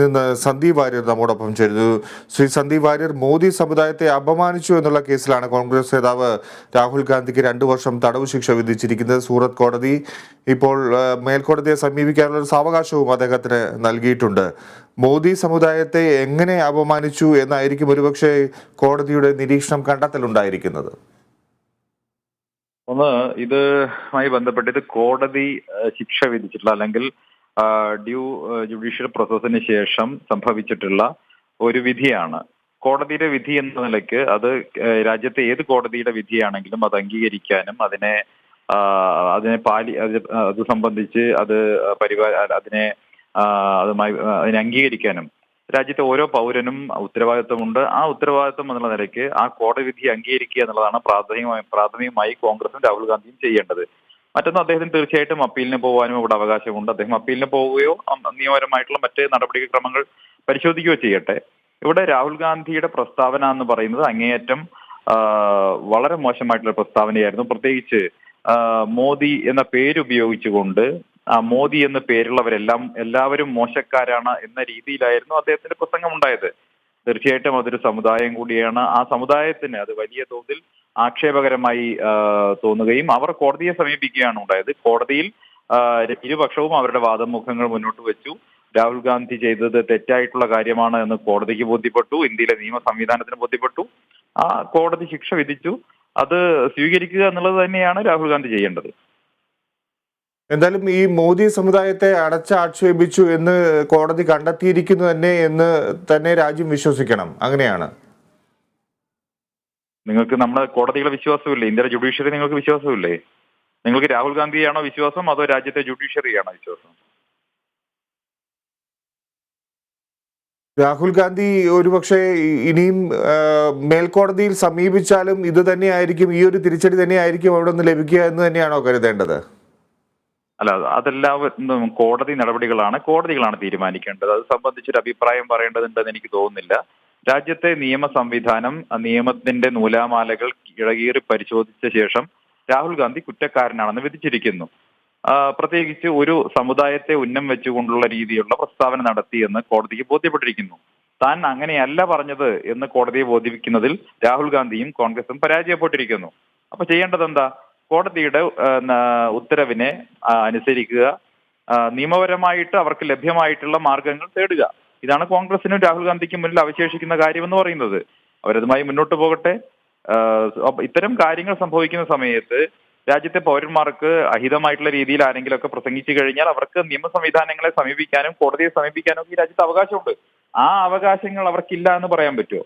നിന്ന് സന്ദീപ് വാര്യർ നമ്മോടൊപ്പം ചേരുന്നു. ശ്രീ സന്ദീപ് വാര്യർ, മോദി സമുദായത്തെ അപമാനിച്ചു എന്നുള്ള കേസിലാണ് കോൺഗ്രസ് നേതാവ് രാഹുൽ ഗാന്ധിക്ക് 2 വർഷം തടവ് ശിക്ഷ വിധിച്ചിരിക്കുന്നത്. സൂറത്ത് കോടതി ഇപ്പോൾ മേൽക്കോടതിയെ സമീപിക്കാനുള്ള ഒരു സാവകാശവും അദ്ദേഹത്തിന് നൽകിയിട്ടുണ്ട്. മോദി സമുദായത്തെ എങ്ങനെ അപമാനിച്ചു എന്നായിരിക്കും ഒരുപക്ഷെ കോടതിയുടെ നിരീക്ഷണം കണ്ടെത്തലുണ്ടായിരിക്കുന്നത്. ഒന്ന്, ഇതുമായി ബന്ധപ്പെട്ട് കോടതി ശിക്ഷ വിധിച്ചിട്ടുള്ള അല്ലെങ്കിൽ ഡ്യൂ ജുഡീഷ്യൽ പ്രോസസ്സിന് ശേഷം സംഭവിച്ചിട്ടുള്ള ഒരു വിധിയാണ്. കോടതിയുടെ വിധി എന്ന നിലയ്ക്ക് അത് രാജ്യത്തെ ഏത് കോടതിയുടെ വിധിയാണെങ്കിലും അത് അംഗീകരിക്കാനും അത് സംബന്ധിച്ച് അതിനെ അംഗീകരിക്കാനും രാജ്യത്തെ ഓരോ പൗരനും ഉത്തരവാദിത്വമുണ്ട്. ആ ഉത്തരവാദിത്വം എന്നുള്ള നിലയ്ക്ക് ആ കോടതി വിധി അംഗീകരിക്കുക എന്നുള്ളതാണ് പ്രാഥമികമായി കോൺഗ്രസും രാഹുൽ ഗാന്ധിയും ചെയ്യേണ്ടത്. മറ്റൊന്ന്, അദ്ദേഹത്തിന് തീർച്ചയായിട്ടും അപ്പീലിന് പോകാനും ഇവിടെ അവകാശമുണ്ട്. അദ്ദേഹം അപ്പീലിന് പോവുകയോ നിയമപരമായിട്ടുള്ള മറ്റ് നടപടിക്രമങ്ങൾ പരിശോധിക്കുകയോ ചെയ്യട്ടെ. ഇവിടെ രാഹുൽ ഗാന്ധിയുടെ പ്രസ്താവന എന്ന് പറയുന്നത് അങ്ങേയറ്റം വളരെ മോശമായിട്ടുള്ള പ്രസ്താവനയായിരുന്നു. പ്രത്യേകിച്ച് മോദി എന്ന പേര് ഉപയോഗിച്ചുകൊണ്ട് മോദി എന്ന എല്ലാവരും മോശക്കാരാണ് എന്ന രീതിയിലായിരുന്നു അദ്ദേഹത്തിന്റെ പ്രസംഗം ഉണ്ടായത്. തീർച്ചയായിട്ടും അതൊരു സമുദായം കൂടിയാണ്. ആ സമുദായത്തിന് അത് വലിയ തോതിൽ ആക്ഷേപകരമായി തോന്നുകയും അവർ കോടതിയെ സമീപിക്കുകയാണ് ഉണ്ടായത്. കോടതിയിൽ ഇരുപക്ഷവും അവരുടെ വാദമുഖങ്ങൾ മുന്നോട്ട് വെച്ചു. രാഹുൽ ഗാന്ധി ചെയ്തത് തെറ്റായിട്ടുള്ള കാര്യമാണ് എന്ന് കോടതിക്ക് ബോധ്യപ്പെട്ടു, ഇന്ത്യയിലെ നിയമ സംവിധാനത്തിന് ബോധ്യപ്പെട്ടു. ആ കോടതി ശിക്ഷ വിധിച്ചു. അത് സ്വീകരിക്കുക എന്നുള്ളത് തന്നെയാണ് രാഹുൽ ഗാന്ധി ചെയ്യേണ്ടത്. എന്തായാലും ഈ മോദി സമുദായത്തെ അടച്ചാക്ഷേപിച്ചു എന്ന് കോടതി കണ്ടെത്തിയിരിക്കുന്നു എന്ന് രാജ്യം വിശ്വസിക്കണം. അങ്ങനെയാണ്. നിങ്ങൾക്ക് നമ്മുടെ കോടതികളെ വിശ്വാസമില്ലേ? ഇന്ത്യയുടെ ജുഡീഷ്യറി നിങ്ങൾക്ക് വിശ്വാസമില്ലേ? നിങ്ങൾക്ക് രാഹുൽ ഗാന്ധിയാണോ വിശ്വാസം, അതോ രാജ്യത്തെ ജുഡീഷ്യറിയാണോ വിശ്വാസം? രാഹുൽ ഗാന്ധി ഒരുപക്ഷെ ഇനിയും മേൽക്കോടതിയിൽ സമീപിച്ചാലും ഇത് തന്നെയായിരിക്കും, ഈ ഒരു തിരിച്ചടി തന്നെയായിരിക്കും അവിടെ നിന്ന് ലഭിക്കുക എന്ന് തന്നെയാണോ കരുതേണ്ടത്? അല്ല, അതെല്ലാം കോടതി നടപടികളാണ്, കോടതികളാണ് തീരുമാനിക്കേണ്ടത്. അത് സംബന്ധിച്ചൊരു അഭിപ്രായം പറയേണ്ടതുണ്ടെന്ന് എനിക്ക് തോന്നുന്നില്ല. രാജ്യത്തെ നിയമ സംവിധാനം നിയമത്തിന്റെ നൂലാമാലകൾ ഇഴകീറി പരിശോധിച്ച ശേഷം രാഹുൽ ഗാന്ധി കുറ്റക്കാരനാണെന്ന് വിധിച്ചിരിക്കുന്നു. പ്രത്യേകിച്ച് ഒരു സമുദായത്തെ ഉന്നം വെച്ചുകൊണ്ടുള്ള രീതിയിലുള്ള പ്രസ്താവന നടത്തിയെന്ന് കോടതിക്ക് ബോധ്യപ്പെട്ടിരിക്കുന്നു. താൻ അങ്ങനെയല്ല പറഞ്ഞത് എന്ന് കോടതിയെ ബോധിപ്പിക്കുന്നതിൽ രാഹുൽ ഗാന്ധിയും കോൺഗ്രസും പരാജയപ്പെട്ടിരിക്കുന്നു. അപ്പൊ ചെയ്യേണ്ടത് എന്താ? കോടതിയുടെ ഉത്തരവിനെ അനുസരിക്കുക, നിയമപരമായിട്ട് അവർക്ക് ലഭ്യമായിട്ടുള്ള മാർഗങ്ങൾ തേടുക. ഇതാണ് കോൺഗ്രസിനും രാഹുൽ ഗാന്ധിക്കും മുന്നിൽ അവശേഷിക്കുന്ന കാര്യമെന്ന് പറയുന്നത്. അവരതുമായി മുന്നോട്ട് പോകട്ടെ. ഇത്തരം കാര്യങ്ങൾ സംഭവിക്കുന്ന സമയത്ത് രാജ്യത്തെ പൗരന്മാർക്ക് അഹിതമായിട്ടുള്ള രീതിയിൽ ആരെങ്കിലും ഒക്കെ പ്രസംഗിച്ചു കഴിഞ്ഞാൽ അവർക്ക് നിയമ സംവിധാനങ്ങളെ സമീപിക്കാനും കോടതിയെ സമീപിക്കാനും ഈ രാജ്യത്ത് അവകാശമുണ്ട്. ആ അവകാശങ്ങൾ അവർക്കില്ല എന്ന് പറയാൻ പറ്റുമോ?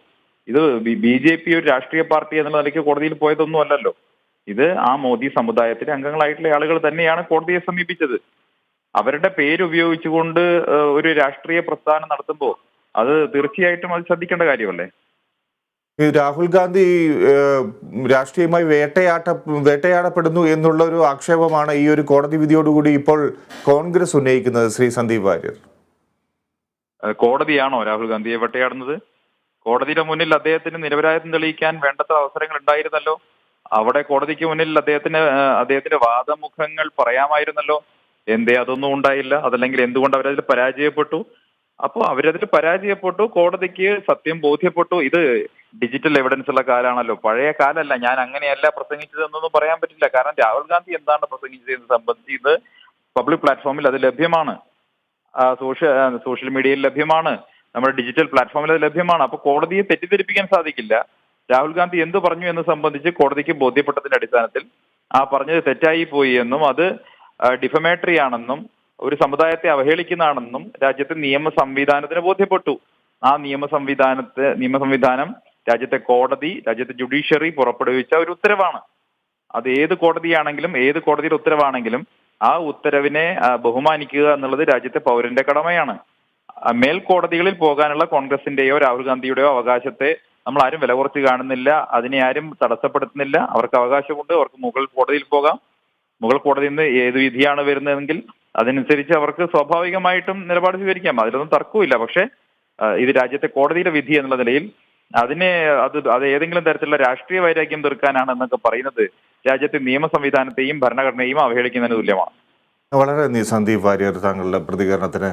ഇത് BJP ഒരു രാഷ്ട്രീയ പാർട്ടി എന്നുള്ള നിലയ്ക്ക് കോടതിയിൽ പോയതൊന്നും അല്ലല്ലോ. ഇത് ആ മോദി സമുദായത്തിലെ അംഗങ്ങളായിട്ടുള്ള ആളുകൾ തന്നെയാണ് കോടതിയെ സമീപിച്ചത്. അവരുടെ പേര് ഉപയോഗിച്ചുകൊണ്ട് ഒരു രാഷ്ട്രീയ പ്രസ്ഥാനം നടത്തുമ്പോൾ അത് തീർച്ചയായിട്ടും അത് ശ്രദ്ധിക്കേണ്ട കാര്യമല്ലേ? രാഹുൽ ഗാന്ധി രാഷ്ട്രീയമായി വേട്ടയാടപ്പെടുന്നു എന്നുള്ള ഒരു ആക്ഷേപമാണ് ഈ ഒരു കോടതി വിധിയോടുകൂടി ഇപ്പോൾ കോൺഗ്രസ് ഉന്നയിക്കുന്നത്. ശ്രീ സന്ദീപ് വാര്യർ, കോടതിയാണോ രാഹുൽ ഗാന്ധിയെ വേട്ടയാടുന്നത്? കോടതിയുടെ മുന്നിൽ അദ്ദേഹത്തിന് നിരപരാധിത്വം തെളിയിക്കാൻ വേണ്ടത്ര അവസരങ്ങൾ ഉണ്ടായിരുന്നല്ലോ. അവിടെ കോടതിക്ക് മുന്നിൽ അദ്ദേഹത്തിന്റെ വാദമുഖങ്ങൾ പറയാമായിരുന്നല്ലോ. എന്തേ അതൊന്നും ഉണ്ടായില്ല? അതല്ലെങ്കിൽ എന്തുകൊണ്ട് അവരതിൽ പരാജയപ്പെട്ടു? അപ്പോൾ അവരതിൽ പരാജയപ്പെട്ടു, കോടതിക്ക് സത്യം ബോധ്യപ്പെട്ടു. ഇത് ഡിജിറ്റൽ എവിഡൻസ് ഉള്ള കാലാണല്ലോ, പഴയ കാലമല്ല. ഞാൻ അങ്ങനെയല്ല പ്രസംഗിച്ചത് എന്നൊന്നും പറയാൻ പറ്റില്ല. കാരണം രാഹുൽ ഗാന്ധി എന്താണ് പ്രസംഗിച്ചതെന്ന് സംബന്ധിച്ച് ഇത് പബ്ലിക് പ്ലാറ്റ്ഫോമിൽ അത് ലഭ്യമാണ്, സോഷ്യൽ മീഡിയയിൽ ലഭ്യമാണ്, നമ്മുടെ ഡിജിറ്റൽ പ്ലാറ്റ്ഫോമിൽ അത് ലഭ്യമാണ്. അപ്പോൾ കോടതിയെ തെറ്റിദ്ധരിപ്പിക്കാൻ സാധിക്കില്ല. രാഹുൽ ഗാന്ധി എന്ത് പറഞ്ഞു എന്ന് സംബന്ധിച്ച് കോടതിക്ക് ബോധ്യപ്പെട്ടതിന്റെ അടിസ്ഥാനത്തിൽ പറഞ്ഞത് തെറ്റായി പോയി എന്നും അത് ഡിഫമേറ്ററി ആണെന്നും ഒരു സമുദായത്തെ അവഹേളിക്കുന്നതാണെന്നും രാജ്യത്തെ നിയമ സംവിധാനത്തിന് ബോധ്യപ്പെട്ടു. ആ നിയമ സംവിധാനം രാജ്യത്തെ കോടതി, രാജ്യത്തെ ജുഡീഷ്യറി പുറപ്പെടുവിച്ച ഒരു ഉത്തരവാണ്. അത് ഏത് കോടതിയാണെങ്കിലും ഏത് കോടതിയുടെ ഉത്തരവാണെങ്കിലും ആ ഉത്തരവിനെ ബഹുമാനിക്കുക എന്നുള്ളത് രാജ്യത്തെ പൗരന്റെ കടമയാണ്. മേൽക്കോടതികളിൽ പോകാനുള്ള കോൺഗ്രസിന്റെയോ രാഹുൽ ഗാന്ധിയുടെയോ അവകാശത്തെ നമ്മൾ ആരും വില കുറച്ച് കാണുന്നില്ല. അതിനെ ആരും തടസ്സപ്പെടുത്തുന്നില്ല. അവർക്ക് അവകാശമുണ്ട്. അവർക്ക് മുകൾ കോടതിയിൽ പോകാം. മുകൾ കോടതിയിൽ നിന്ന് ഏത് വിധിയാണ് വരുന്നതെങ്കിൽ അതനുസരിച്ച് അവർക്ക് സ്വാഭാവികമായിട്ടും നിലപാട് സ്വീകരിക്കാം. അതിലൊന്നും തർക്കമില്ല. പക്ഷേ ഇത് രാജ്യത്തെ കോടതിയുടെ വിധി എന്നുള്ള നിലയിൽ അത് ഏതെങ്കിലും തരത്തിലുള്ള രാഷ്ട്രീയ വൈരാഗ്യം തീർക്കാനാണ് എന്നൊക്കെ പറയുന്നത് രാജ്യത്തെ നിയമ സംവിധാനത്തെയും ഭരണഘടനയെയും അവഹേളിക്കുന്നതിന് തുല്യമാണ്. വളരെ നന്ദി സന്ദീപ് വാര്യർ, താങ്കളുടെ പ്രതികരണത്തിന്.